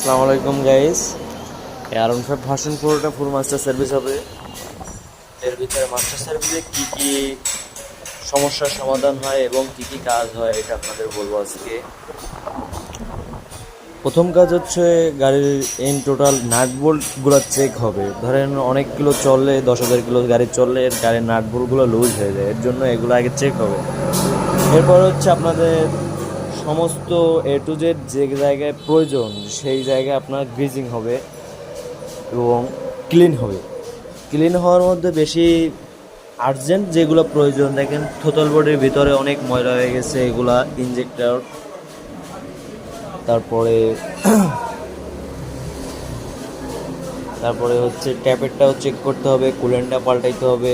আসসালামু আলাইকুম guys. আর15 version 4টা ফুল মাস্টার সার্ভিস হবে। এর ভিতরে মাস্টার সার্ভিসে কি কি সমস্যার সমাধান হয় এবং কি কি কাজ হয় এটা আপনাদের বলবো আজকে। প্রথম কাজ হচ্ছে গাড়ির ইন টোটাল নাট বোল্টগুলো চেক হবে। ধরেন অনেক কিলো চললে 10,000 কিলো গাড়ি চললে এর গাড়ির নাট বোল্টগুলো লুজ হয়ে যায়, এর জন্য এগুলো আগে চেক হবে। এরপর হচ্ছে আপনাদের সমস্ত এ টু জেড যে জায়গায় প্রয়োজন সেই জায়গায় আপনার গ্রিজিং হবে এবং ক্লিন হবে। ক্লিন হওয়ার মধ্যে বেশি আর্জেন্ট যেগুলো প্রয়োজন, দেখেন থোতল বোর্ডের ভিতরে অনেক ময়লা হয়ে গেছে, এগুলা ইনজেক্টর। তারপরে তারপরে হচ্ছে ট্যাপেরটাও চেক করতে হবে, কুলেন্টটা পাল্টাইতে হবে,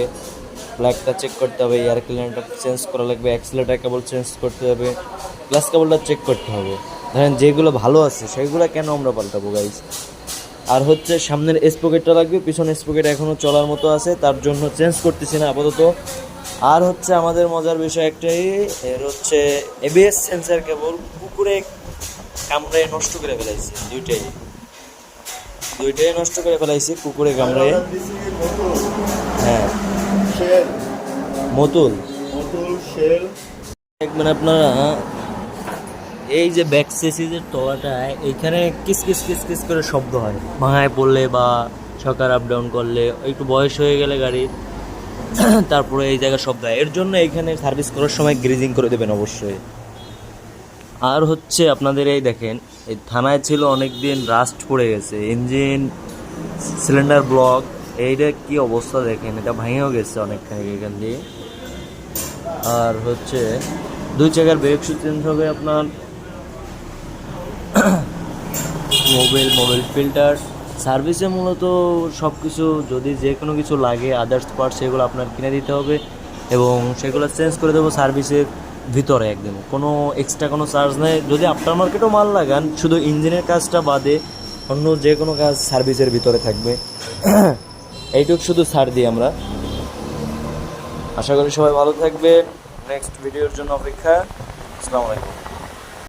প্লাগটা চেক করতে হবে, এয়ার ক্লিনারটা চেঞ্জ করা লাগবে, অ্যাক্সিলারেটর কেবল চেঞ্জ করতে হবে, ক্লাস কেবলটা চেক করতে হবে। ধরেন যেগুলো ভালো আছে সেগুলো কেন আমরা পাল্টাবো গাইজ। আর হচ্ছে সামনের স্পকেটটা লাগবে, পিছনের স্পকেট এখনও চলার মতো আছে, তার জন্য চেঞ্জ করতেছি না আপাতত। আর হচ্ছে আমাদের মজার বিষয় একটাই, এর হচ্ছে এবিএস সেন্সার কেবল কুকুরে কামড়ে নষ্ট করে ফেলাইছে। দুইটাই নষ্ট করে ফেলাইছে কুকুরে কামড়ে। হ্যাঁ, মতুল দেখবেন আপনারা, এই যে ব্যাক সেসিসের তলাটায় এইখানে কিস কিস কিস কিস করে শব্দ হয় ভাঙায় পড়লে বা সকার আপ ডাউন করলে, একটু বয়স হয়ে গেলে গাড়ির তারপরে এই জায়গায় শব্দ হয়। এর জন্য এইখানে সার্ভিস করার সময় গ্রিজিং করে দেবেন অবশ্যই। আর হচ্ছে আপনাদের এই দেখেন, এই থানায় ছিল অনেক দিন রাস্ট পড়ে গেছে, ইঞ্জিন সিলিন্ডার ব্লক, এইটা কি অবস্থা দেখেন, এটা ভেঙেও গেছে অনেকখানি এখান দিয়ে। আর হচ্ছে 2 জায়গার ব্রেক শু চেঞ্জ হবে আপনার, মোবিল ফিল্টার সার্ভিসে মূলত সব কিছু, যদি যে কোনো কিছু লাগে আদার্স পার্ট সেগুলো আপনার কিনে দিতে হবে এবং সেগুলো চেঞ্জ করে দেবো সার্ভিসের ভিতরে একদম, কোনো এক্সট্রা কোনো চার্জ নেই। যদি আফটার মার্কেটও মাল লাগান, শুধু ইঞ্জিনের কাজটা বাদে অন্য যে কোনো কাজ সার্ভিসের ভিতরে থাকবে। এইটুকু শুধু ছাড় দিই আমরা। আশা করি সবাই ভালো থাকবে। নেক্সট ভিডিওর জন্য অপেক্ষা। আসসালামু আলাইকুম।